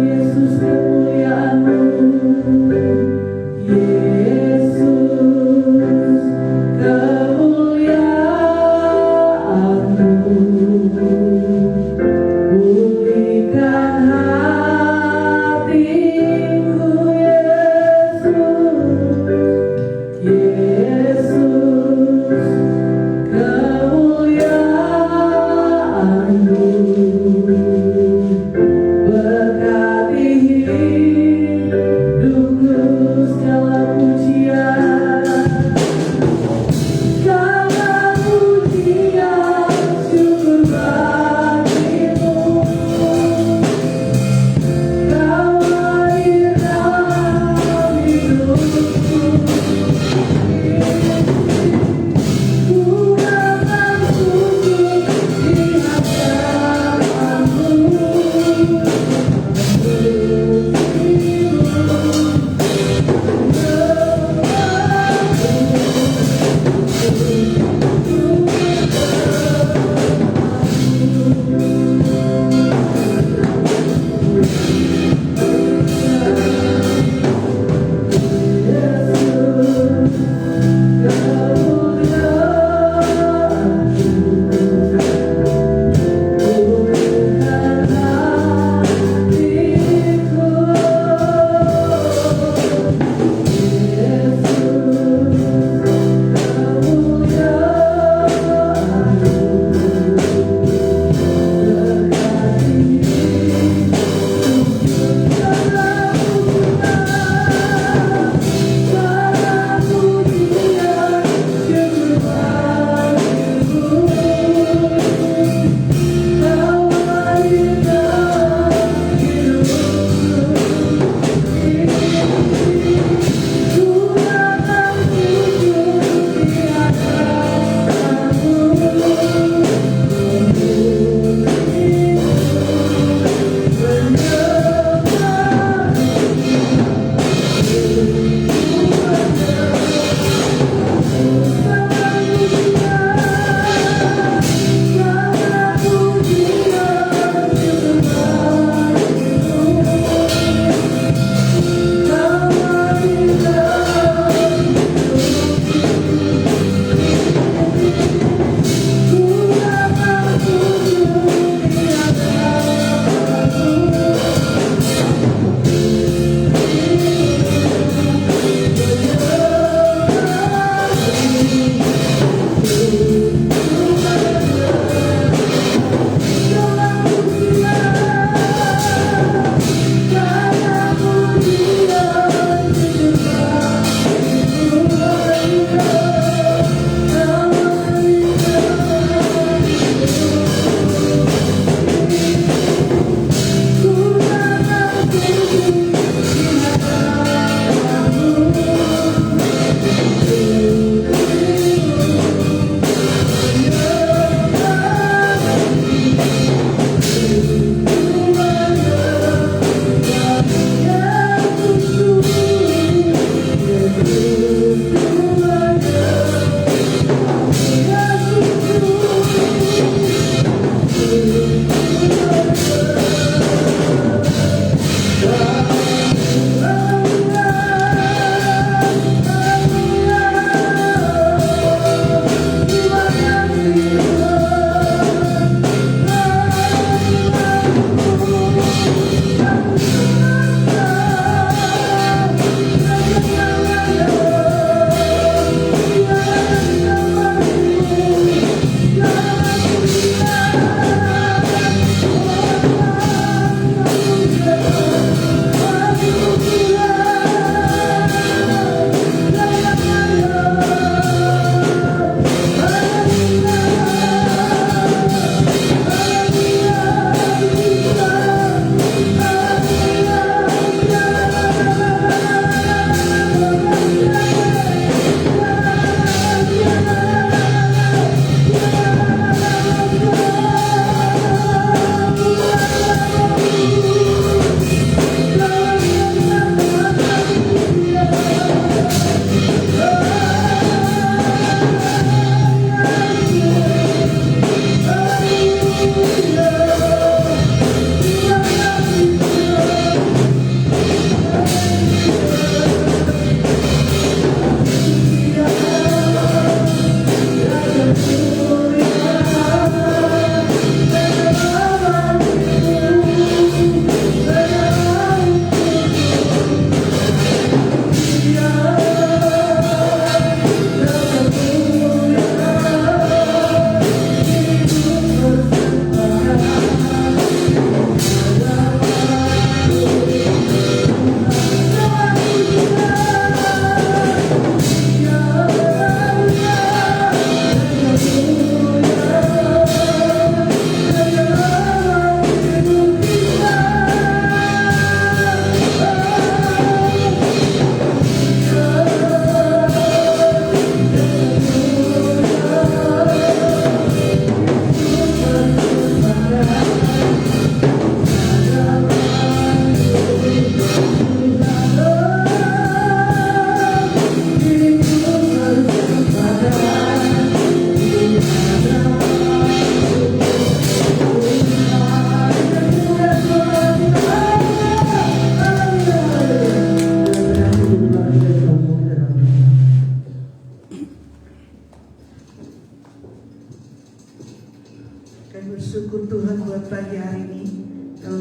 Yesus kemuliaan-Mu,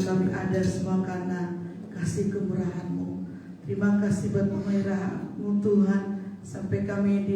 kami ada semua karena kasih kemurahan-Mu. Terima kasih buat pemeliharaan-Mu Tuhan, sampai kami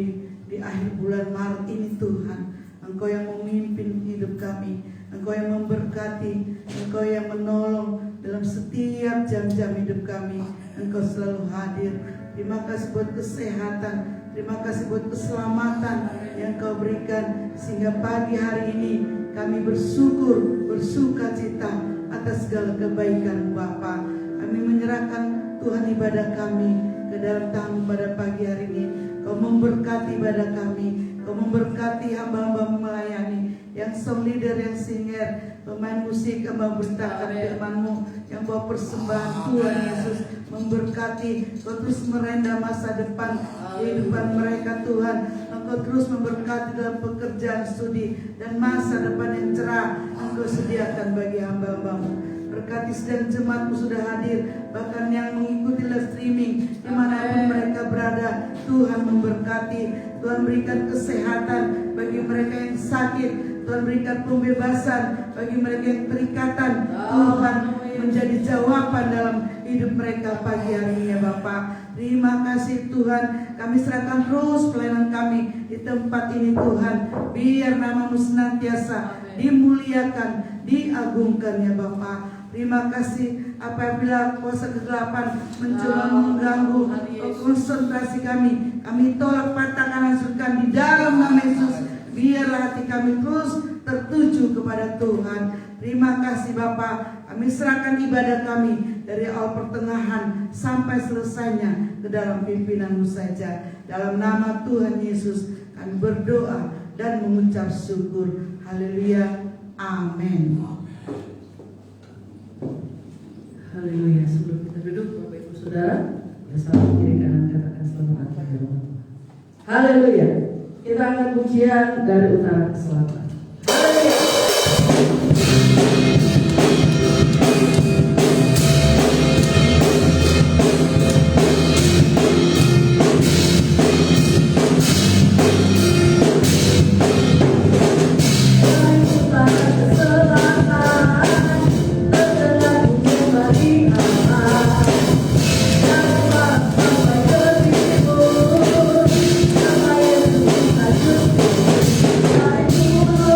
di akhir bulan Maret ini Tuhan. Engkau yang memimpin hidup kami, Engkau yang memberkati, Engkau yang menolong dalam setiap jam-jam hidup kami. Engkau selalu hadir. Terima kasih buat kesehatan, terima kasih buat keselamatan yang Kau berikan, sehingga pagi hari ini kami bersyukur, bersuka cita atas segala kebaikan Bapa. Kami menyerahkan Tuhan ibadah kami ke dalam tangan pada pagi hari ini. Kau memberkati ibadah kami, Kau memberkati hamba-hamba melayani, yang song leader, yang singer, pemain musik, hamba beritakan firman-Mu, yang bawa persembahan. Tuhan Yesus memberkati, Kau terus merenda masa depan kehidupan mereka Tuhan. Engkau terus memberkati dalam pekerjaan, studi, dan masa depan yang cerah Engkau sediakan bagi hamba-hamba-Mu. Berkati sedang jemaat-Mu sudah hadir, bahkan yang mengikuti live streaming dimanapun mereka berada. Tuhan memberkati, Tuhan berikan kesehatan bagi mereka yang sakit, Tuhan berikan pembebasan bagi mereka yang terikatan. Tuhan menjadi jawaban dalam hidup mereka pagi hari ini ya Bapak. Terima kasih Tuhan, kami serahkan terus pelayanan kami di tempat ini Tuhan. Biar nama-Mu senantiasa dimuliakan, diagungkan ya Bapak. Terima kasih apabila kuasa kegelapan mencoba mengganggu konsentrasi kami tolak, patahkan, hancurkan di dalam nama Yesus. Biarlah hati kami terus tertuju kepada Tuhan. Terima kasih Bapa. Kami serahkan ibadah kami dari awal pertengahan sampai selesainya ke dalam pimpinan-Mu saja. Dalam nama Tuhan Yesus kami berdoa dan mengucap syukur. Haleluya. Amin. Haleluya. Sebelum kita duduk, Bapak Ibu Saudara, ya salam kiri kanan katakan selamat datang. Haleluya. Kita akan pujian dari utara ke selatan. Haleluya. Oh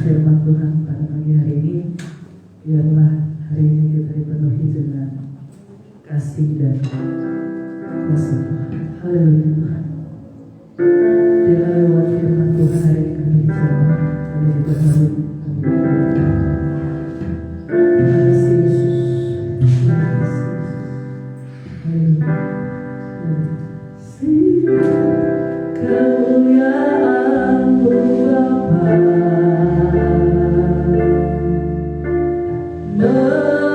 firman Tuhan pada pagi hari ini. Biarlah hari ini kita dipenuhi dengan kasih dan kuasa Tuhan. Haleluya Tuhan. Biarlah lewat firman Tuhan hari ini kami dijamah, kami diperbarui, kami diperbarui. Terima kasih Yesus. Terima kasih Yesus. Haleluya. Kemuliaan-Mu Bapa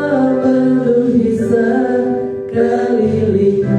memenuhi sekelilingku.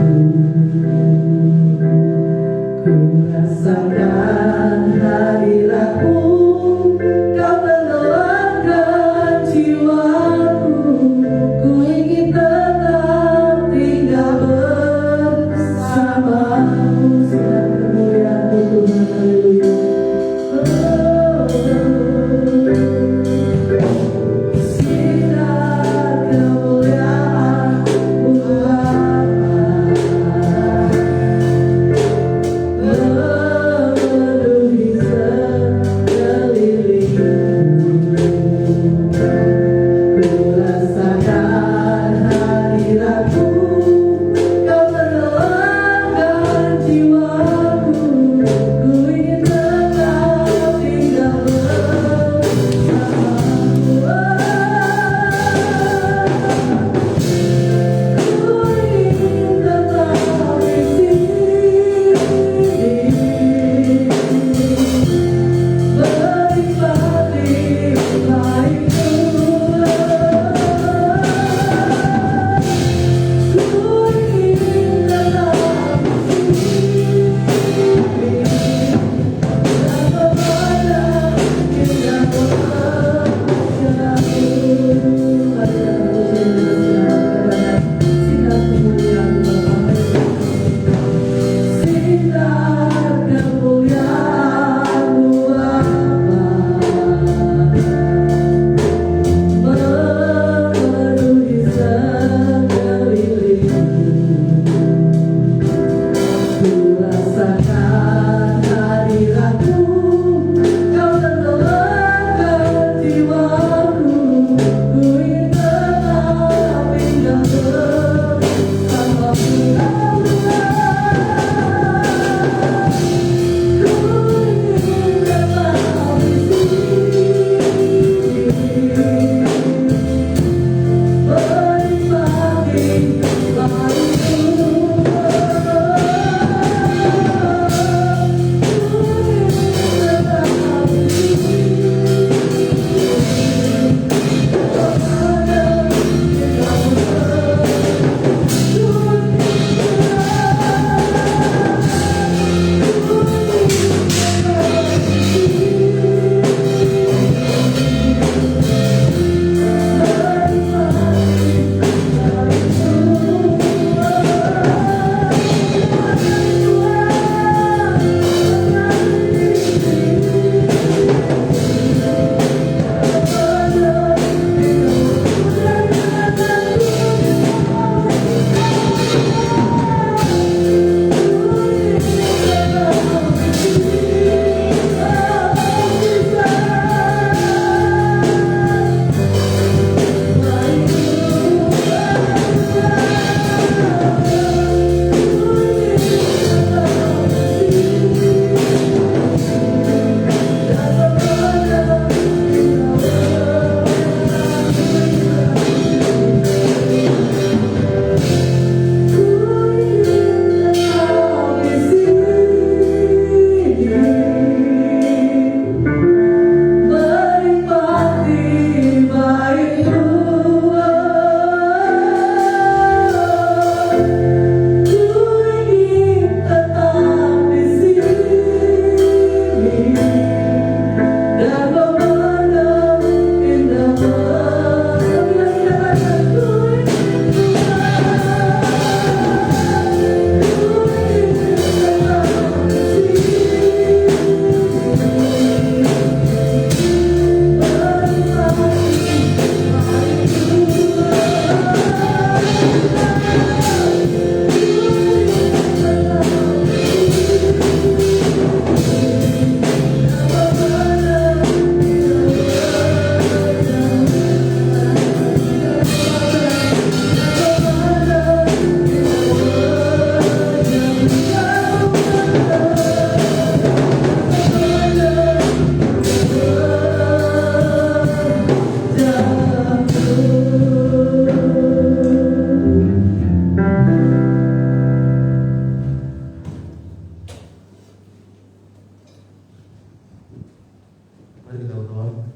Mari kita berdoa.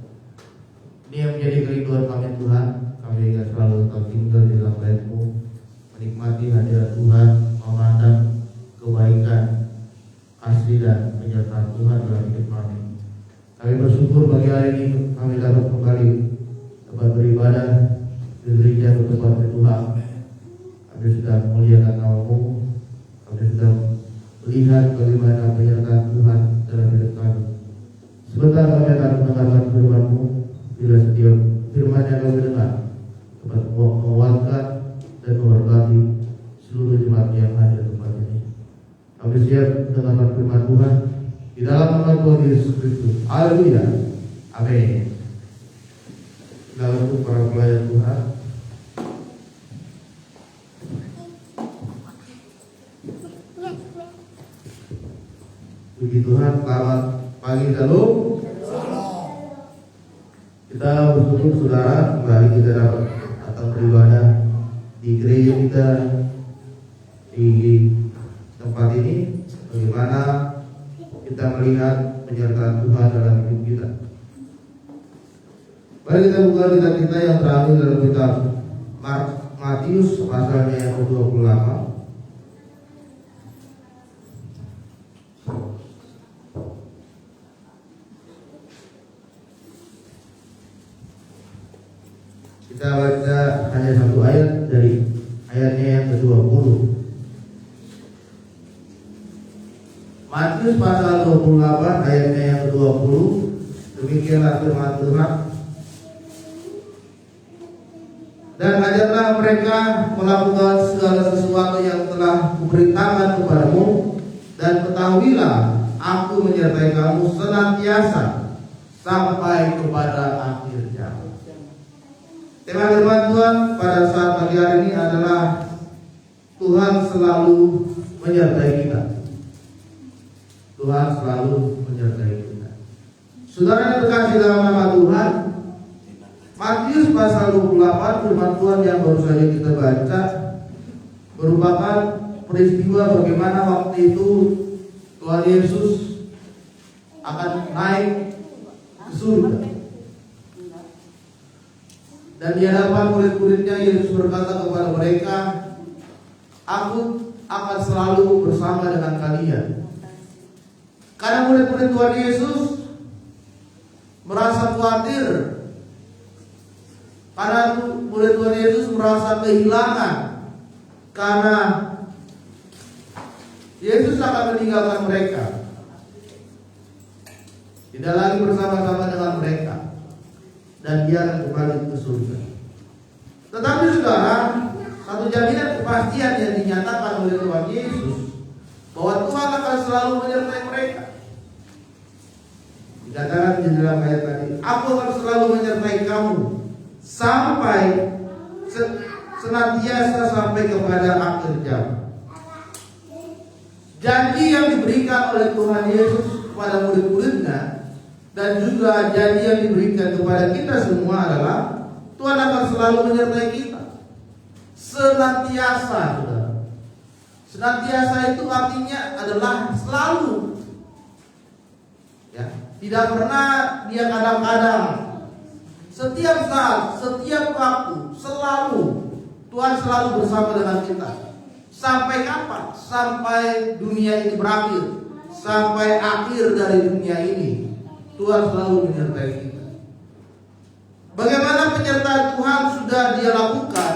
Ini yang menjadi kerinduan kami Tuhan. Kami ingin selalu tetap tinggal di dalam bait-Mu, menikmati hadirat Tuhan, memandang kebaikan, kasih dan penyertaan Tuhan dalam hidup kami. Kami bersyukur bagi hari ini kami dapat kembali dapat beribadah di gereja bertempat Tuhan. Kami sudah memuliakan nama-Mu. Kami sudah melihat bagaimana penyertaan Tuhan dalam hidup kami. Sebentar kami akan mendengarkan firman-Mu. Bila setiap firman yang kami dengar dapat menguatkan dan memberkati seluruh jemaat yang hadir di tempat ini. Kami siap mendengarkan firman Tuhan di dalam nama Tuhan Yesus Kristus. Haleluya. Amin. Kita untuk para pelayan Tuhan. Puji Tuhan, selamat pagi, Shalom. Kita bersyukur saudara kembali kita dapat datang beribadah di gereja kita di tempat ini. Bagaimana kita melihat penyertaan Tuhan dalam hidup kita. Mari kita buka kitab kita yang terakhir dalam kitab Matius pasalnya yang ke-28. Kita baca hanya satu ayat dari ayatnya yang ke-20. Matius pasal 28 ayatnya yang ke-20. Demikianlah firman Tuhan. Dan ajarlah mereka melakukan segala sesuatu yang telah kuperintahkan kepadamu, dan ketahuilah aku menyertai kamu senantiasa sampai kepada akhir zaman. Tema firman Tuhan pada saat pagi hari ini adalah Tuhan selalu menyertai kita. Tuhan selalu menyertai kita. Saudara yang terkasih dalam nama Tuhan, Matius pasal 28 firman Tuhan yang baru saja kita baca merupakan peristiwa bagaimana waktu itu Tuhan Yesus akan naik ke surga. Dan di hadapan murid-muridnya Yesus berkata kepada mereka, aku akan selalu bersama dengan kalian. Karena murid-murid Tuhan Yesus merasa khawatir, karena murid Tuhan Yesus merasa kehilangan, karena Yesus akan meninggalkan mereka, tidak lagi bersama-sama dengan mereka, dan dia akan kembali ke surga. Tetapi saudara, satu jaminan kepastian yang dinyatakan oleh Tuhan Yesus bahwa Tuhan akan selalu menyertai mereka. Dikatakan di dalam ayat tadi, aku akan selalu menyertai kamu sampai senantiasa sampai kepada akhir zaman. Janji yang diberikan oleh Tuhan Yesus kepada murid-muridnya dan juga janji yang diberikan kepada kita semua adalah Tuhan akan selalu menyertai kita senantiasa, saudara. Senantiasa itu artinya adalah selalu, ya, tidak pernah dia kadang-kadang. Setiap saat, setiap waktu, selalu Tuhan selalu bersama dengan kita. Sampai kapan? Sampai dunia ini berakhir, sampai akhir dari dunia ini, Tuhan selalu menyertai kita. Bagaimana penyertaan Tuhan sudah dia lakukan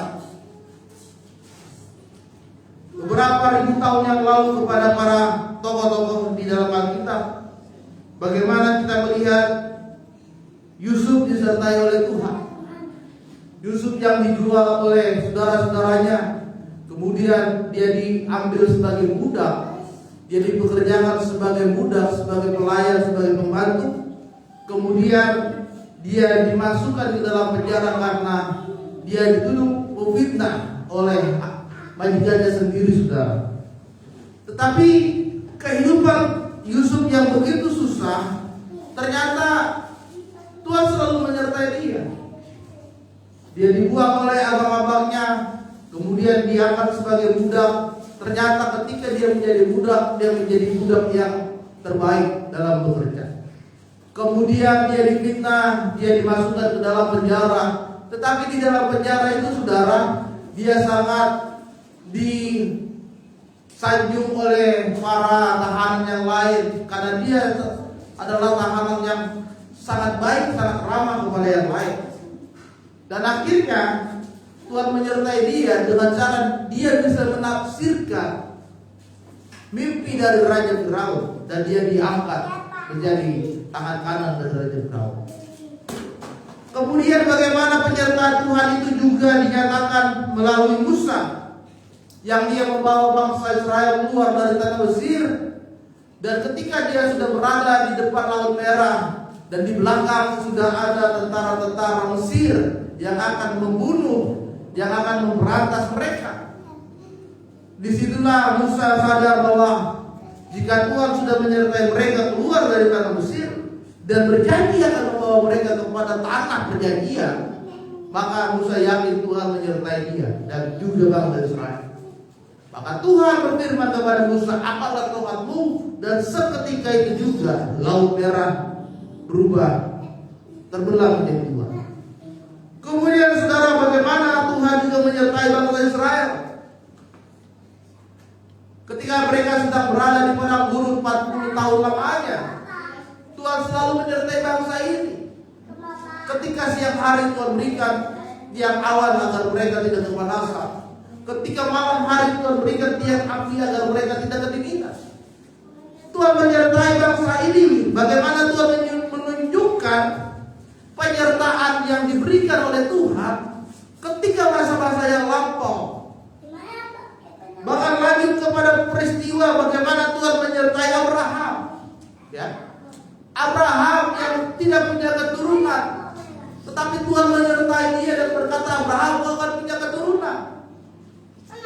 beberapa ribu tahun yang lalu kepada para tokoh-tokoh di dalam Alkitab. Bagaimana kita melihat Yusuf disertai oleh Tuhan. Yusuf yang dijual oleh saudara-saudaranya, kemudian dia diambil sebagai budak, dia dipekerjakan sebagai budak, sebagai pelayan, sebagai pembantu. Kemudian dia dimasukkan ke dalam penjara karena dia dituduh memfitnah oleh majikannya sendiri, saudara. Tetapi kehidupan Yusuf yang begitu susah, ternyata Tuhan selalu menyertai dia. Dia dibuang oleh abang-abangnya, kemudian diangkat sebagai budak. Ternyata ketika dia menjadi budak, dia menjadi budak yang terbaik dalam bekerja. Kemudian dia difitnah, dia dimasukkan ke dalam penjara. Tetapi di dalam penjara itu saudara, dia sangat disanjung oleh para tahanan yang lain, karena dia adalah tahanan yang sangat baik, sangat ramah kepada yang lain. Dan akhirnya Tuhan menyertai dia dengan cara dia bisa menafsirkan mimpi dari Raja Firaun, dan dia diangkat menjadi tangan kanan dari Raja Firaun. Kemudian bagaimana penyertaan Tuhan itu juga dinyatakan melalui Musa, yang dia membawa bangsa Israel keluar dari tanah Mesir. Dan ketika dia sudah berada di depan Laut Merah, dan di belakang sudah ada tentara-tentara Mesir yang akan membunuh, yang akan memberantas mereka. Disitulah Musa sadar bahwa jika Tuhan sudah menyertai mereka keluar dari tanah Mesir dan berjanji akan membawa mereka kepada tanah perjanjian, maka Musa yakin Tuhan menyertai dia dan juga bangsa Israel. Maka Tuhan berfirman kepada Musa, "Angkatlah tongkatmu," dan seketika itu juga Laut Merah berubah, terbelah menjadi dua. Kemudian saudara, bagaimana Tuhan juga menyertai bangsa Israel ketika mereka sedang berada di padang gurun 40 tahun lamanya. Tuhan selalu menyertai bangsa ini. Ketika siang hari Tuhan berikan tiang awan agar mereka tidak kepanasan. Ketika malam hari Tuhan berikan tiang api agar mereka tidak kedinginan. Tuhan menyertai bangsa ini. Bagaimana Tuhan menunjukkan penyertaan yang diberikan oleh Tuhan ketika masa-masa yang lampau. Bahkan lanjut kepada peristiwa bagaimana Tuhan menyertai Abraham. Ya. Abraham yang tidak punya keturunan, tetapi Tuhan menyertai dia dan berkata, "Abraham, kau akan punya keturunan.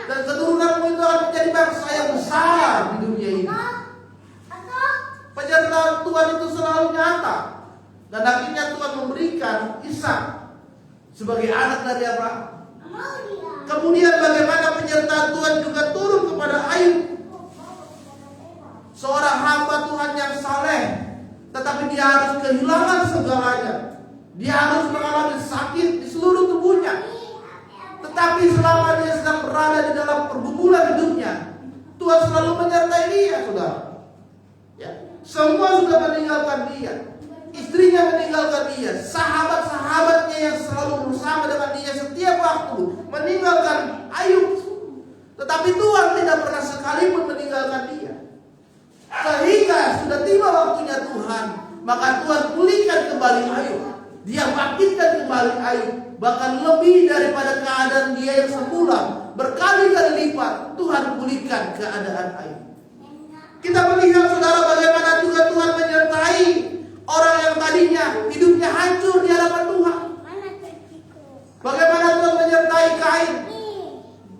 Dan keturunanmu itu akan menjadi bangsa yang besar di dunia ini." Penyertaan Tuhan itu selalu nyata. Dan akhirnya Tuhan memberikan Ishak sebagai anak dari Abraham. Kemudian bagaimana penyertaan Tuhan juga turun kepada Ayub, seorang hamba Tuhan yang saleh, tetapi dia harus kehilangan segalanya. Dia harus mengalami sakit di seluruh tubuhnya. Tetapi selama dia sedang berada di dalam pergumulan hidupnya, Tuhan selalu menyertai dia, saudara. Ya. Semua sudah meninggalkan dia. Istrinya meninggalkan dia, sahabat-sahabatnya yang selalu bersama dengan dia setiap waktu meninggalkan Ayub. Tetapi Tuhan tidak pernah sekalipun meninggalkan dia. Sehingga sudah tiba waktunya Tuhan, maka Tuhan pulihkan kembali Ayub. Dia bangkitkan kembali Ayub, bahkan lebih daripada keadaan dia yang semula. Berkali-kali lipat Tuhan pulihkan keadaan Ayub. Kita melihat saudara bagaimana juga Tuhan menyertai orang yang tadinya hidupnya hancur di hadapan Tuhan. Bagaimana Tuhan menyertai Kain,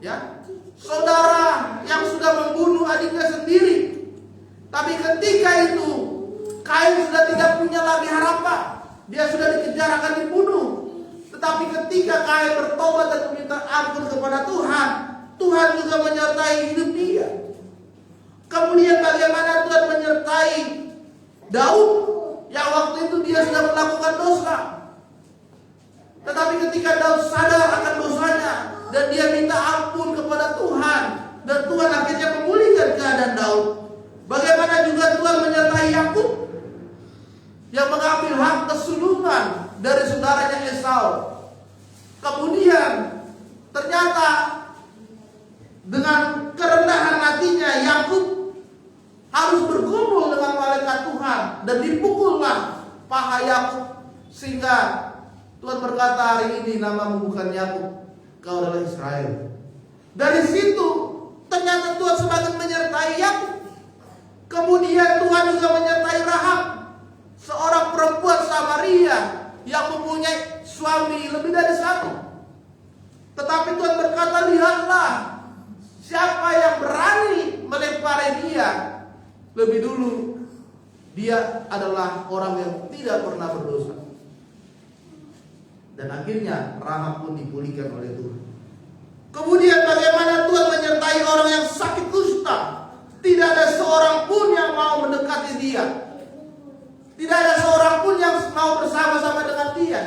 ya, saudara yang sudah membunuh adiknya sendiri. Tapi ketika itu Kain sudah tidak punya lagi harapan. Dia sudah dikejar akan dibunuh. Tetapi ketika Kain bertobat dan meminta ampun kepada Tuhan, Tuhan juga menyertai hidup dia. Kemudian bagaimana Tuhan menyertai Daud yang waktu itu dia sudah melakukan dosa. Tetapi ketika Daud sadar akan dosanya dan dia minta ampun kepada Tuhan, dan Tuhan akhirnya memulihkan keadaan Daud. Bagaimana juga Tuhan menyertai Yakub yang mengambil hak kesulungan dari saudaranya Esau. Kemudian ternyata dengan kerendahan hatinya Yakub harus bergumul dengan malaikat Tuhan dan dipukullah paha Yakub, sehingga Tuhan berkata, "Hari ini namamu bukan Yakub, kau adalah Israel." Dari situ ternyata Tuhan semakin menyertai Yakub. Kemudian Tuhan juga menyertai Rahab, seorang perempuan Samaria yang mempunyai suami lebih dari satu. Tetapi Tuhan berkata, "Lihatlah, siapa yang berani melempari dia lebih dulu, dia adalah orang yang tidak pernah berdosa." Dan akhirnya Rahab pun dipulihkan oleh Tuhan. Kemudian bagaimana Tuhan menyertai orang yang sakit kusta. Tidak ada seorang pun yang mau mendekati dia. Tidak ada seorang pun mau bersama-sama dengan dia.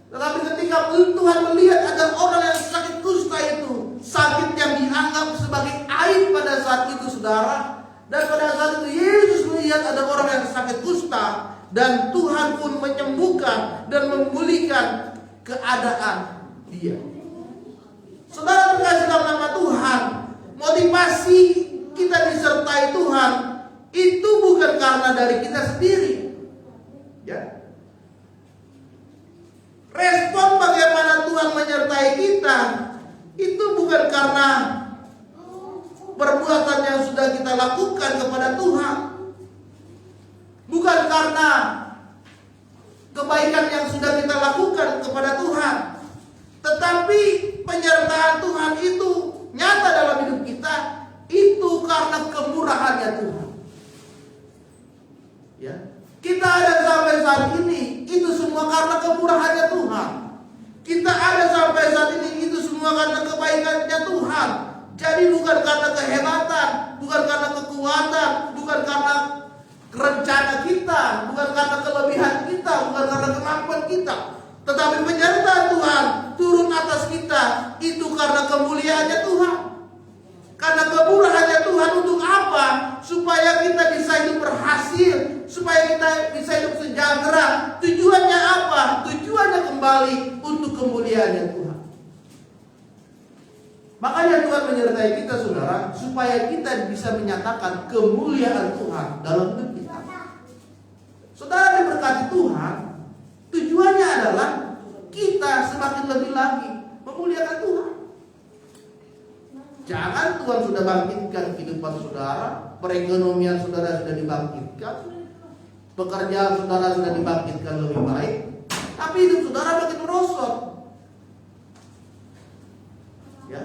Tetapi ketika Tuhan melihat ada orang yang sakit kusta itu, sakit yang dianggap sebagai aib pada saat itu, saudara. Dan pada saat itu Yesus melihat ada orang yang sakit kusta, dan Tuhan pun menyembuhkan dan memulihkan keadaan dia. Saudara terkasih dalam nama Tuhan, motivasi kita disertai Tuhan itu bukan karena dari kita sendiri, ya. Respon bagaimana Tuhan menyertai kita itu bukan karena perbuatan yang sudah kita lakukan kepada Tuhan, bukan karena kebaikan yang sudah kita lakukan kepada Tuhan, tetapi penyertaan Tuhan itu nyata dalam hidup kita itu karena kemurahannya Tuhan. Ya, kita ada sampai saat ini itu semua karena kemurahannya Tuhan. Kita ada sampai saat ini itu semua karena kebaikannya Tuhan. Jadi bukan karena kehebatan, bukan karena kekuatan, bukan karena rencana kita, bukan karena kelebihan kita, bukan karena kemampuan kita, tetapi penyertaan Tuhan turun atas kita itu karena kemuliaannya Tuhan. Karena kemurahannya Tuhan untuk apa? Supaya kita bisa hidup berhasil, supaya kita bisa hidup sejahtera. Tujuannya apa? Tujuannya kembali untuk kemuliaannya Tuhan. Makanya Tuhan menyertai kita, saudara, supaya kita bisa menyatakan kemuliaan Tuhan dalam hidup kita. Saudara diberkati Tuhan, tujuannya adalah kita semakin lebih lagi memuliakan Tuhan. Jangan Tuhan sudah bangkitkan kehidupan saudara, perekonomian saudara sudah dibangkitkan, pekerjaan saudara sudah dibangkitkan lebih baik, tapi hidup saudara makin merosot. Ya,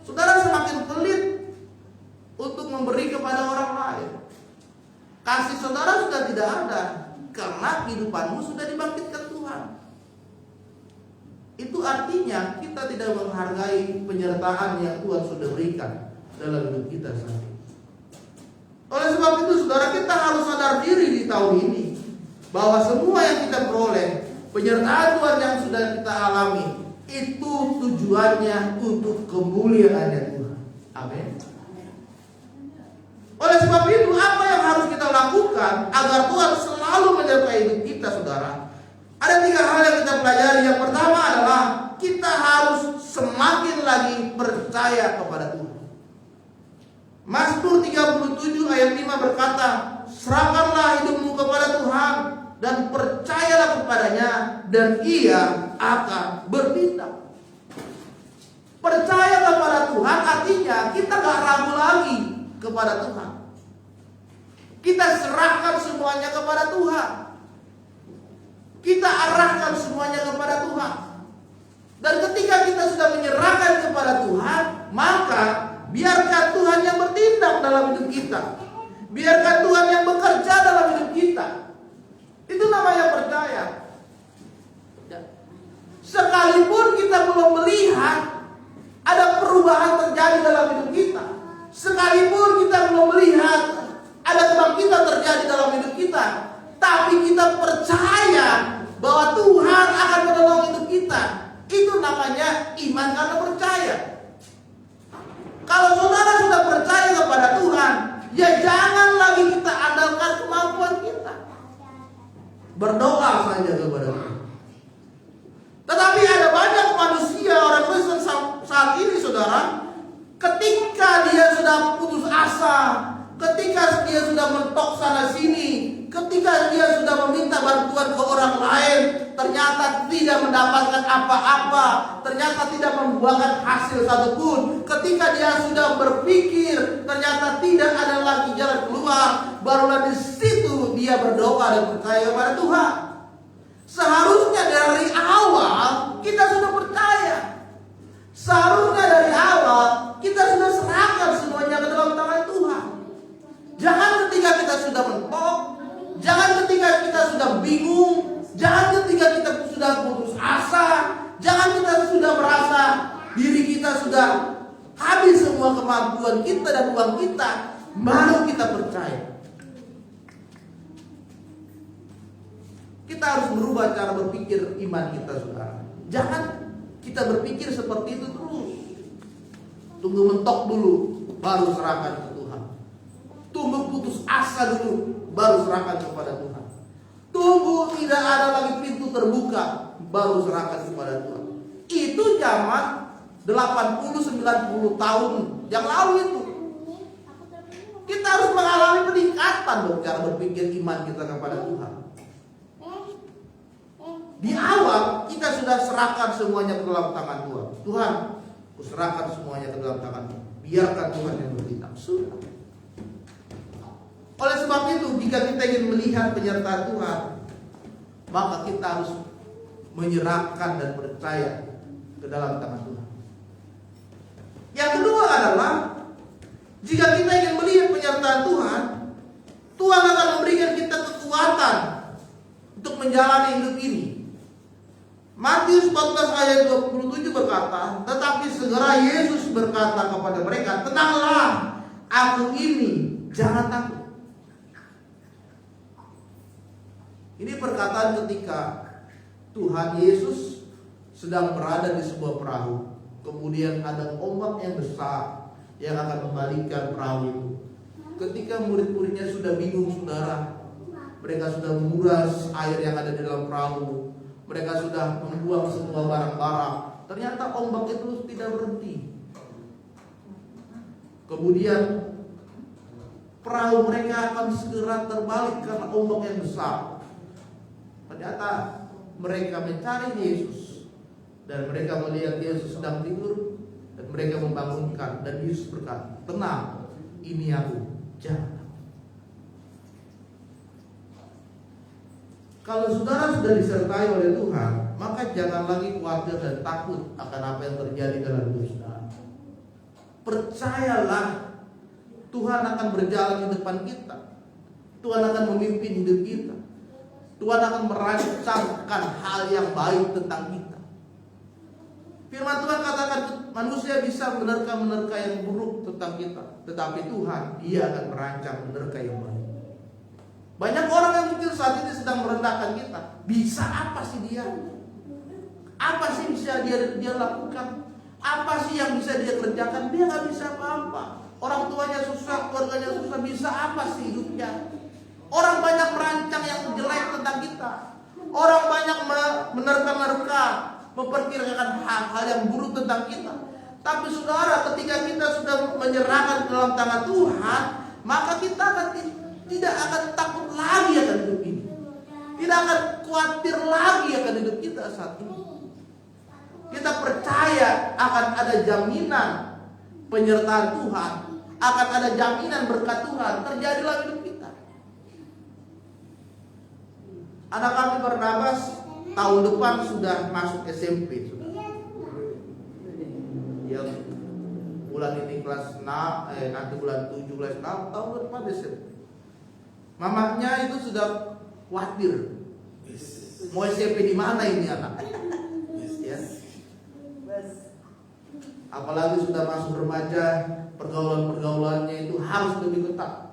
saudara semakin pelit untuk memberi kepada orang lain. Kasih saudara sudah tidak ada karena kehidupanmu sudah dibangkitkan Tuhan. Itu artinya kita tidak menghargai penyertaan yang Tuhan sudah berikan dalam hidup kita saat ini. Oleh sebab itu, saudara, kita harus sadar diri di tahun ini bahwa semua yang kita peroleh, penyertaan Tuhan yang sudah kita alami, itu tujuannya untuk kemuliaannya Tuhan. Amin. Oleh sebab itu, apa yang harus kita lakukan agar Tuhan selalu menyertai hidup kita, saudara? Ada 3 hal yang kita pelajari. Yang pertama adalah kita harus semakin lagi percaya kepada Tuhan. Mazmur 37 ayat 5 berkata, serahkanlah hidupmu kepada Tuhan dan percayalah kepadanya dan Ia akan bertindak. Percaya kepada Tuhan artinya kita gak ragu lagi kepada Tuhan. Kita serahkan semuanya kepada Tuhan. Kita arahkan semuanya kepada Tuhan. Dan ketika kita sudah menyerahkan kepada Tuhan, maka biarkan Tuhan yang bertindak dalam hidup kita. Biarkan Tuhan yang bekerja dalam hidup kita. Itu namanya percaya. Sekalipun kita belum melihat ada perubahan terjadi dalam hidup kita, sekalipun kita belum melihat ada kebangkitan terjadi dalam hidup kita, tapi kita percaya bahwa Tuhan akan menolong hidup kita. Itu namanya iman karena percaya. Kalau saudara sudah percaya kepada Tuhan, ya jangan lagi kita andalkan kemampuan kita. Berdoa saja kepada Tuhan. Tetapi ada banyak manusia, orang Kristen saat ini, saudara, ketika dia sudah putus asa, ketika dia sudah mentok sana sini, ketika dia sudah meminta bantuan ke orang lain, ternyata tidak mendapatkan apa-apa, ternyata tidak membuahkan hasil satupun. Ketika dia sudah berpikir, ternyata tidak ada lagi jalan keluar, barulah di situ dia berdoa dan percaya kepada Tuhan. Seharusnya dari awal kita sudah percaya. Seharusnya dari awal kita sudah serahkan semuanya ke dalam tangan Tuhan. Jangan ketika kita sudah mentok, jangan ketika kita sudah bingung, jangan ketika kita sudah putus asa, jangan kita sudah merasa diri kita sudah habis semua kemampuan kita dan uang kita, baru kita percaya. Kita harus merubah cara berpikir iman kita, saudara. Jangan kita berpikir seperti itu terus. Tunggu mentok dulu, baru serahkan ke Tuhan. Tunggu putus asa dulu, baru serahkan kepada Tuhan. Tunggu tidak ada lagi pintu terbuka, baru serahkan kepada Tuhan. Itu zaman 80-90 tahun yang lalu itu. Kita harus mengalami peningkatan dong cara berpikir iman kita kepada Tuhan. Di awal kita sudah serahkan semuanya ke dalam tangan Tuhan. Tuhan, aku serahkan semuanya ke dalam tangan-Mu. Biarkan Tuhan yang bertindak. Sudah. Oleh sebab itu, jika kita ingin melihat penyertaan Tuhan, maka kita harus menyerahkan dan percaya ke dalam tangan Tuhan. Yang kedua adalah, jika kita ingin melihat penyertaan Tuhan, Tuhan akan memberikan kita kekuatan untuk menjalani hidup ini. Matius 14 ayat 27 berkata, tetapi segera Yesus berkata kepada mereka, tenanglah, aku ini, jangan takut. Ini perkataan ketika Tuhan Yesus sedang berada di sebuah perahu. Kemudian ada ombak yang besar yang akan membalikkan perahu itu. Ketika murid-muridnya sudah bingung, saudara, mereka sudah menguras air yang ada di dalam perahu. Mereka sudah membuang semua barang-barang. Ternyata ombak itu tidak berhenti. Kemudian perahu mereka akan segera terbalik karena ombak yang besar. Ternyata mereka mencari Yesus dan mereka melihat Yesus sedang tidur dan mereka membangunkan, dan Yesus berkata, tenang, ini aku, jangan. Kalau saudara sudah disertai oleh Tuhan, maka jangan lagi khawatir dan takut akan apa yang terjadi dalam hidup saudara. Percayalah, Tuhan akan berjalan di depan kita. Tuhan akan memimpin hidup kita. Tuhan akan merancangkan hal yang baik tentang kita. Firman Tuhan katakan manusia bisa menerka-menerka yang buruk tentang kita, tetapi Tuhan, Dia akan merancang menerka yang baik. Banyak orang yang mungkin saat ini sedang merendahkan kita. Bisa apa sih dia? Apa sih bisa dia lakukan? Apa sih yang bisa dia kerjakan? Dia gak bisa apa-apa. Orang tuanya susah, keluarganya susah. Bisa apa sih hidupnya? Orang banyak merancang yang jelek tentang kita. Orang banyak menerka-nerka, memperkirakan hal-hal yang buruk tentang kita. Tapi saudara, ketika kita sudah menyerahkan ke dalam tangan Tuhan, maka kita tidak akan takut lagi akan hidup ini. Tidak akan khawatir lagi akan hidup kita saat ini. Kita percaya akan ada jaminan penyertaan Tuhan, akan ada jaminan berkat Tuhan terjadi dalam hidup kita. Anak kami Barnabas tahun depan sudah masuk SMP, sudah. Yang bulan ini kelas 6, nanti bulan 7 kelas 6, tahun depan SMP. Mamanya itu sudah khawatir. Mau SMP di mana ini anak? Ya. Apalagi sudah masuk remaja, pergaulan-pergaulannya itu harus lebih ketat.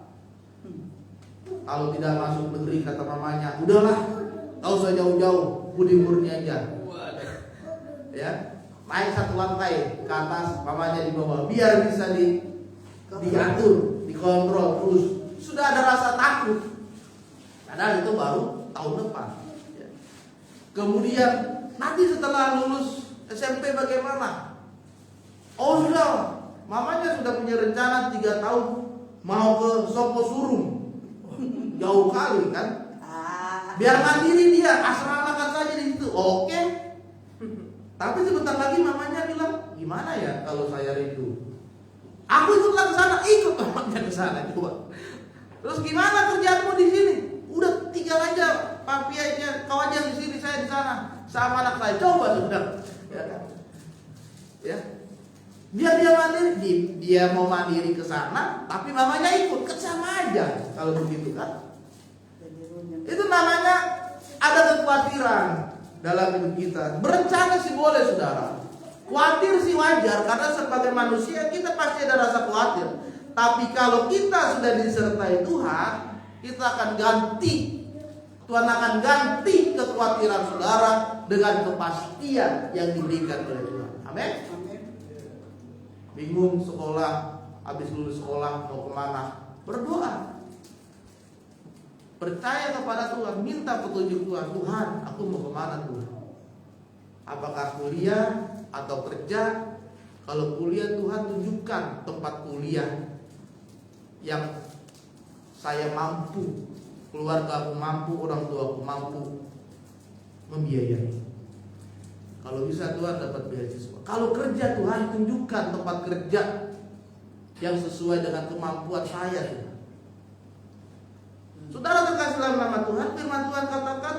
Kalau tidak masuk negeri, kata mamanya, udahlah, gak usah jauh-jauh, budi murni aja. Ya, naik satu lantai ke atas, mamanya di bawah, biar bisa diatur, dikontrol terus. Sudah ada rasa takut. Padahal itu baru tahun depan. Ya. Kemudian nanti setelah lulus SMP bagaimana? Oh sudah, mamanya sudah punya rencana 3 tahun mau ke Sopo Surum. Jauh kali kan? Biar mandiri dia, asramakan saja di situ. Oke. Tapi sebentar lagi mamanya bilang, gimana ya kalau saya rindu? Aku ikutlah ke sana, ikut mamanya ke sana coba. Terus gimana kerjaanmu di sini? Udah tinggal aja, papi aja, kau aja di sini, saya di sana, sama anak saya. Coba sudah, ya kan? Ya, biar dia mandiri, dia mau mandiri ke sana, tapi mamanya ikut, kan sama aja kalau begitu kan? Itu namanya ada kekhawatiran dalam hidup kita. Berencana sih boleh, saudara. Khawatir sih wajar, karena sebagai manusia kita pasti ada rasa khawatir. Tapi kalau kita sudah disertai Tuhan, kita akan ganti Tuhan akan ganti kekhawatiran saudara dengan kepastian yang diberikan oleh Tuhan. Amin. Bingung sekolah, habis lulus sekolah mau kemana? Berdoa. Percaya kepada Tuhan, minta petunjuk Tuhan. Tuhan, aku mau kemana Tuhan? Apakah kuliah atau kerja? Kalau kuliah, Tuhan tunjukkan tempat kuliah yang saya mampu, keluarga aku mampu, orang tua aku mampu membiayai. Kalau bisa Tuhan dapat beasiswa. Kalau kerja, Tuhan tunjukkan tempat kerja yang sesuai dengan kemampuan saya Tuhan. Saudara terkasih dalam nama Tuhan, firman Tuhan katakan,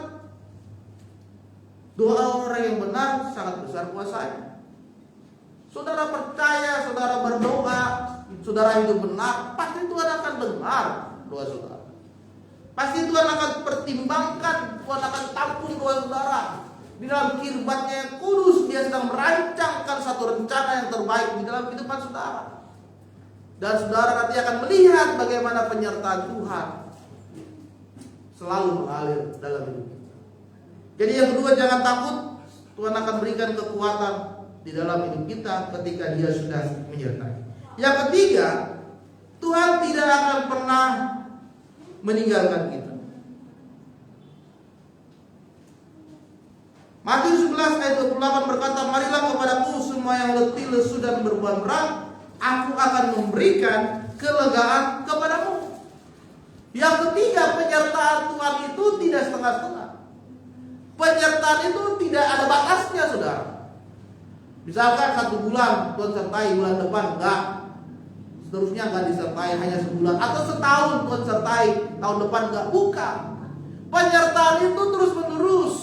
doa orang yang benar sangat besar kuasanya. Saudara percaya, saudara berdoa, saudara hidup benar, pasti Tuhan akan dengar doa saudara. Pasti Tuhan akan pertimbangkan, Tuhan akan tampung doa saudara. Di dalam kirbatnya yang kudus, Dia sedang merancangkan satu rencana yang terbaik di dalam kehidupan saudara. Dan saudara nanti akan melihat bagaimana penyertaan Tuhan selalu mengalir dalam hidup kita. Jadi yang kedua, jangan takut. Tuhan akan berikan kekuatan di dalam hidup kita ketika Dia sudah menyertai. Yang ketiga, Tuhan tidak akan pernah meninggalkan kita. Matius 11 ayat 28 berkata, marilah kepadaku semua yang letih, lesu dan berbeban berat, aku akan memberikan kelegaan kepadamu. Yang ketiga, penyertaan Tuhan itu tidak setengah-setengah. Penyertaan itu tidak ada batasnya, saudara. Misalkan 1 bulan Tuhan sertai, bulan depan enggak, seterusnya enggak disertai, hanya sebulan. Atau setahun Tuhan sertai, tahun depan enggak. Bukan. Penyertaan itu terus menerus.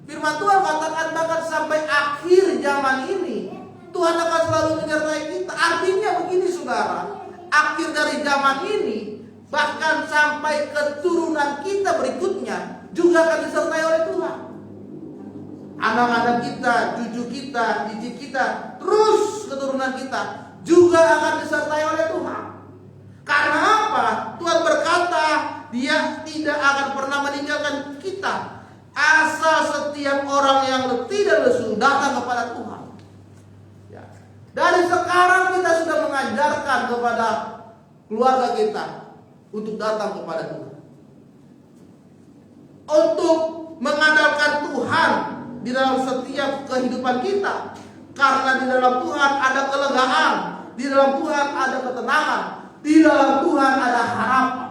Firman Tuhan katakan bahkan sampai akhir zaman ini Tuhan akan selalu menyertai kita. Artinya begini saudara, akhir dari zaman ini bahkan sampai keturunan kita berikutnya juga akan disertai oleh Tuhan. Anak-anak kita, cucu kita, cicit kita, terus keturunan kita juga akan disertai oleh Tuhan. Karena apa? Tuhan berkata Dia tidak akan pernah meninggalkan kita asal setiap orang yang letih dan lesu datang kepada Tuhan. Ya. Dari sekarang kita sudah mengajarkan kepada keluarga kita untuk datang kepada Tuhan, untuk mengandalkan Tuhan di dalam setiap kehidupan kita. Karena di dalam Tuhan ada kelegaan, di dalam Tuhan ada ketenangan, di dalam Tuhan ada harapan.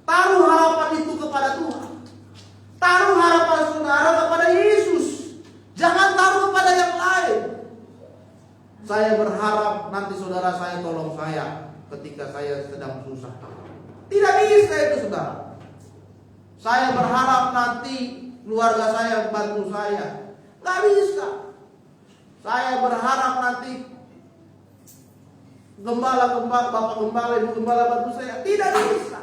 Taruh harapan itu kepada Tuhan. Taruh harapan saudara kepada Yesus. Jangan taruh kepada yang lain. Saya berharap nanti saudara saya tolong saya ketika saya sedang susah. Tidak bisa itu saudara. Saya berharap nanti keluarga saya bantu saya. Gak bisa. Saya berharap nanti bapak gembala, ibu gembala bantu saya. Tidak bisa.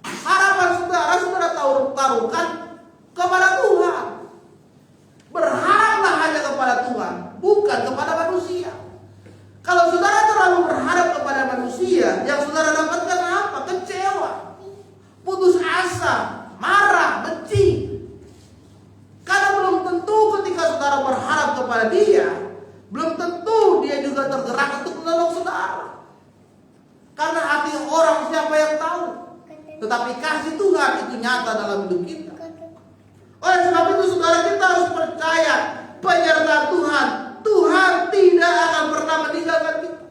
Harapan saudara taruhkan kepada Tuhan. Berharaplah hanya kepada Tuhan, bukan kepada manusia. Kalau saudara terlalu berharap kepada manusia, yang saudara dapatkan apa? Kecewa, putus asa, marah, benci. Karena belum tentu ketika saudara berharap kepada Dia, belum tentu Dia juga tergerak untuk menolong saudara. Karena hati orang siapa yang tahu? Tetapi kasih Tuhan itu nyata dalam hidup kita. Oleh sebab itu saudara, kita harus percaya penyertaan Tuhan. Tuhan tidak akan pernah meninggalkan kita.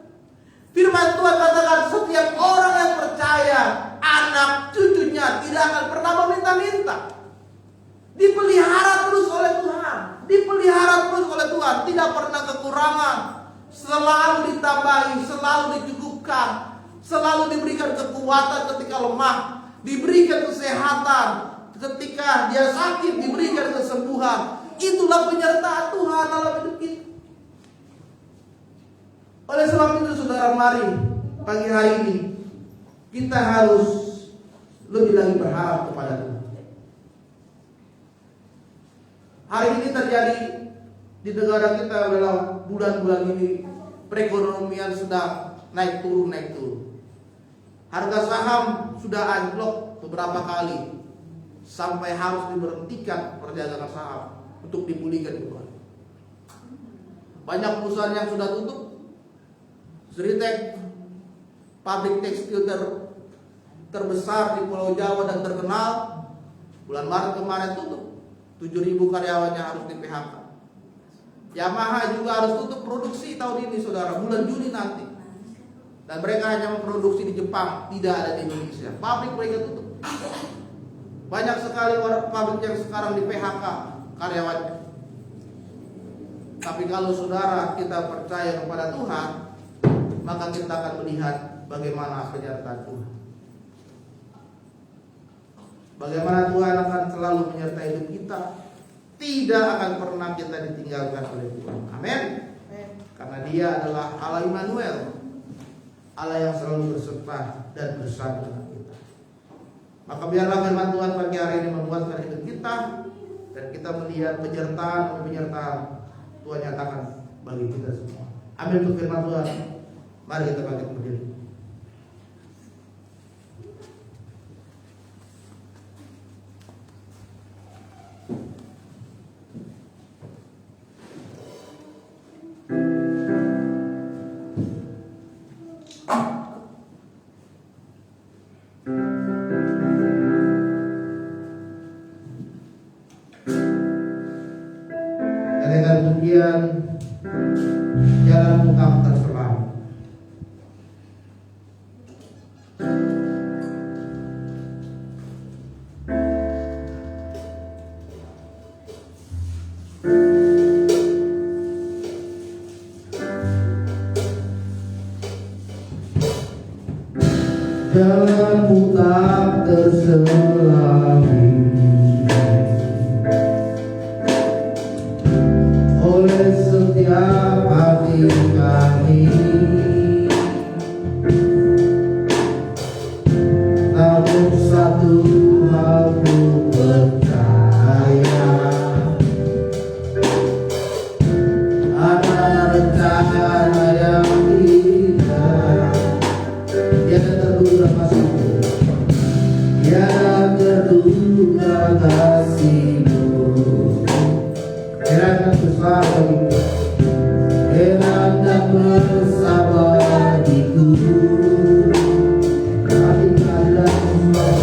Firman Tuhan katakan setiap orang yang percaya, anak cucunya tidak akan pernah meminta-minta. Dipelihara terus oleh Tuhan. Dipelihara terus oleh Tuhan. Tidak pernah kekurangan. Selalu ditambahi, selalu dicukupkan. Selalu diberikan kekuatan ketika lemah. Diberikan kesehatan ketika dia sakit, diberikan kesembuhan. Itulah penyertaan Tuhan dalam hidup kita. Oleh sebab itu saudara, mari pagi hari ini kita harus lebih lagi berharap kepada Tuhan. Hari ini terjadi di negara kita adalah bulan-bulan ini perekonomian sedang naik turun. Harga saham sudah anjlok beberapa kali sampai harus diberhentikan perdagangan saham untuk dipulihkan kembali. Banyak perusahaan yang sudah tutup. Sritek, pabrik tekstil terbesar di Pulau Jawa dan terkenal, bulan Maret kemarin tutup. 7.000 karyawannya harus di PHK. Yamaha juga harus tutup produksi tahun ini, saudara, bulan Juni nanti. Dan mereka hanya memproduksi di Jepang, tidak ada di Indonesia. Pabrik mereka tutup. Banyak sekali pabrik yang sekarang di PHK karyawannya. Tapi kalau saudara kita percaya kepada Tuhan, maka kita akan melihat bagaimana penyertaan Tuhan. Bagaimana Tuhan akan selalu menyertai hidup kita. Tidak akan pernah kita ditinggalkan oleh Tuhan. Amin. Karena Dia adalah Allah Immanuel, Allah yang selalu berserta dan bersama dengan kita. Maka biarlah firman Tuhan pagi hari ini menguatkan hidup kita, dan kita melihat penyertaan Tuhan nyatakan bagi kita semua. Amin untuk firman Tuhan. Mari kita bangkit berdiri. Kemudian jalan engkau terserah. Jalanmu tak terselangi oleh setiap hati kami, namun satu hal ku percaya, ada rencana yang indah. Tiada terduga kasih-Mu, tiada terduga kasih-Mu. Enak dan besar bagiku, enak dan besar bagiku. Arti kehadiran-Mu,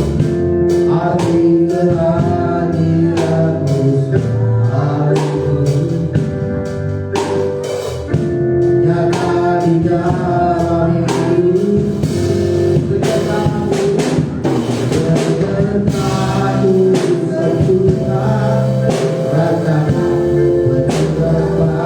arti kehadiran-Mu selalu nyata di dalam hidup. Penyertaan-Mu, penyertaan-Mu sempurna. Rasakan betapa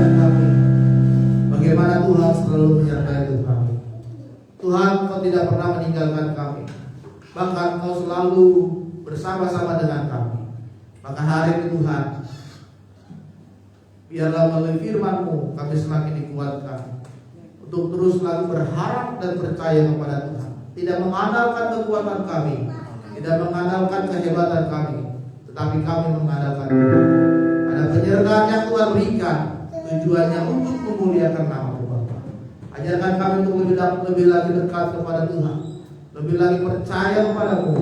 kepada kami bagaimana Tuhan selalu menyertai hidup kami. Tuhan, Kau tidak pernah meninggalkan kami, bahkan Kau selalu bersama-sama dengan kami. Maka hari ini Tuhan, biarlah melalui firman-Mu kami semakin dikuatkan untuk terus selalu berharap dan percaya kepada Tuhan, tidak mengandalkan kekuatan kami, tidak mengandalkan kehebatan kami, tetapi kami mengandalkan Tuhan. Ada penyertaan yang Tuhan berikan, tujuannya untuk memuliakan nama-Mu Bapa. Ajarkan kami untuk lebih lagi dekat kepada Tuhan, lebih lagi percaya kepada-Mu,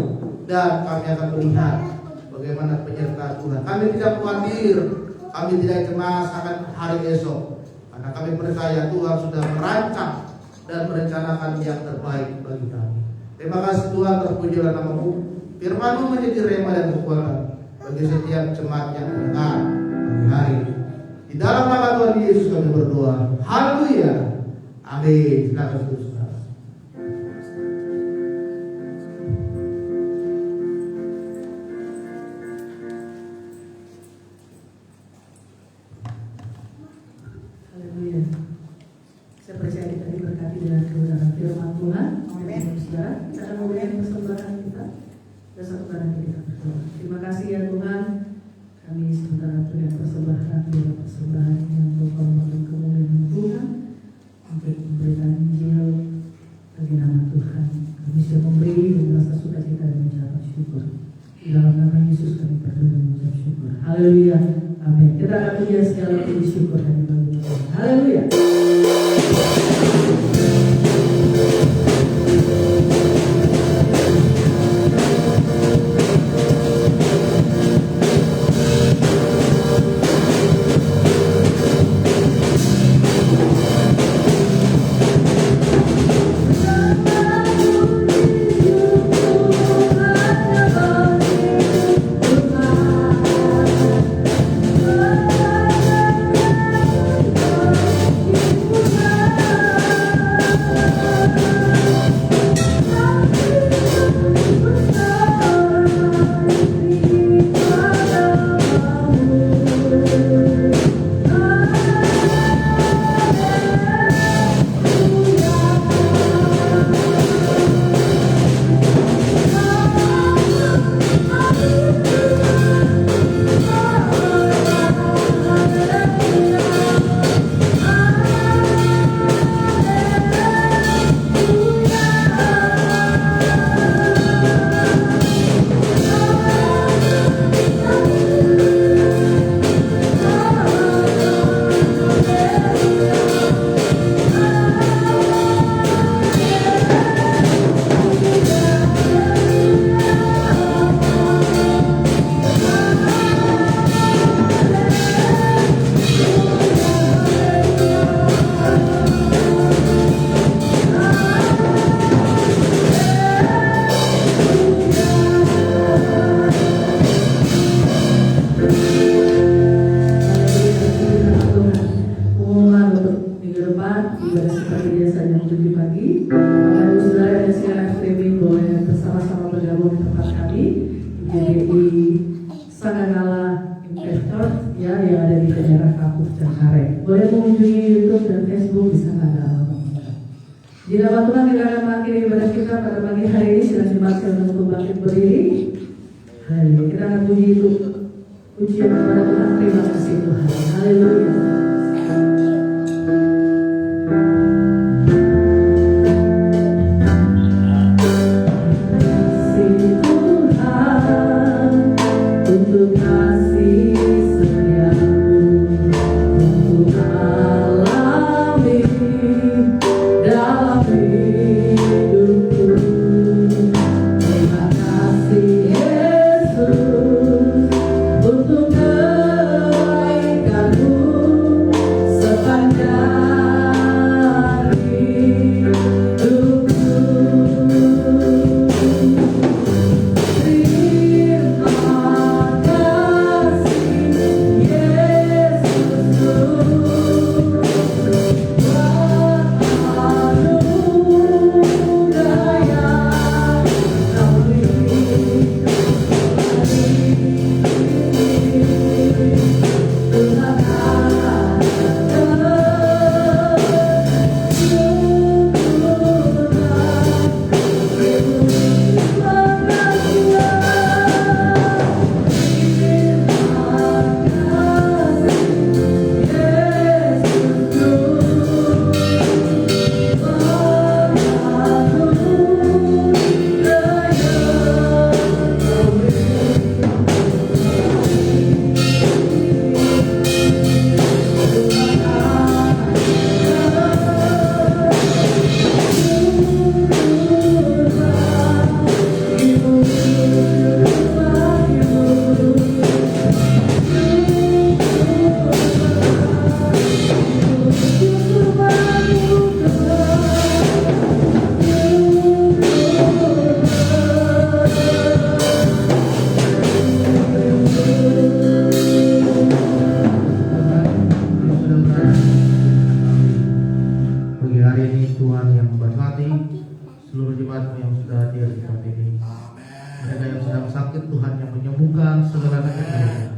dan kami akan melihat bagaimana penyertaan Tuhan. Kami tidak khawatir, kami tidak cemas akan hari esok, karena kami percaya Tuhan sudah merancang dan merencanakan yang terbaik bagi kami. Terima kasih Tuhan, terpujilah nama-Mu. Firman-Mu menjadi rema dan kekuatan bagi setiap jemaat yang mendengar pagi hari ini. Di dalam nama Tuhan Yesus kami berdoa. Haleluya. Amin. Silakan terus. Haleluya. Saya percaya kita diberkati dengan kebenaran firman Tuhan. Amin. Saudara, kita akan memberikan persembahan kita. Dan satu barang kita berdoa. Terima kasih ya Tuhan. Kami sementara berikan persembahan, biar persembahan yang berkorban kemuliaan Tuhan untuk memberikan Injil bagi nama Tuhan. Kami sudah memberi dengan rasa sukacita dan mengucap syukur. Di dalam nama Yesus kami berdoa dan mengucap syukur. Haleluya. Amin. Kita akan punya segala puji syukur dan bagi Tuhan. Haleluya. Di dalam Tuhan kita akan mengakhiri ibadah kita pada pagi hari ini. Silakan jemaat untuk bangkit berdiri. Haleluya. Kita akan puji itu pujian kepada Tuhan. Terima kasih Tuhan. Haleluya. Untuk kebaikan-Mu Tuhan yang memberkati seluruh jemaat yang sudah hadir di tempat ini. Mereka yang sedang sakit, Tuhan yang menyembuhkan segala penyakit.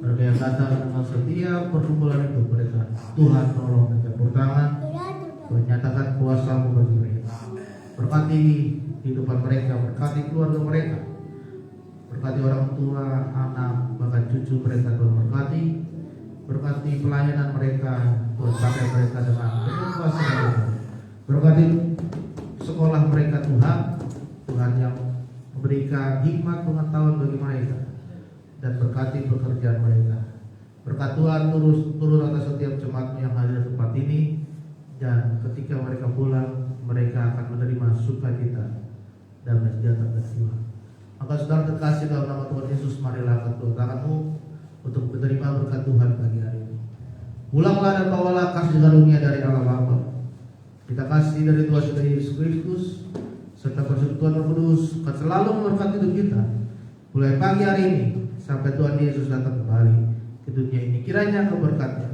Mereka yang datang dengan setiap perkumpulan itu, mereka Tuhan tolong dan bertangan, menyatakan kuasa-Mu bagi mereka. Berkati kehidupan mereka, berkati keluarga mereka, berkati orang tua, anak, bahkan cucu mereka. Tuhan berkati pelayanan mereka, Tuhan pakai mereka dengan penuh kuasa mereka. Berkati sekolah mereka, Tuhan yang memberikan hikmat pengetahuan bagi mereka, dan berkati pekerjaan mereka. Berkat Tuhan turun atas setiap jemaat yang hadir di tempat ini, dan ketika mereka pulang, mereka akan menerima sukacita dan sejahtera dari Tuhan. Maka saudara terkasih dalam nama Tuhan Yesus, marilah angkat kedua tanganmu untuk menerima berkat Tuhan pagi hari ini. Pulanglah dan bawalah kasih karunia dari Allah Bapa, kita kasih dari Tuhan kita Yesus Kristus, serta persekutuan Roh Kudus akan selalu memberkati hidup kita mulai pagi hari ini sampai Tuhan Yesus datang kembali ke dunia ini. Kiranya keberkatnya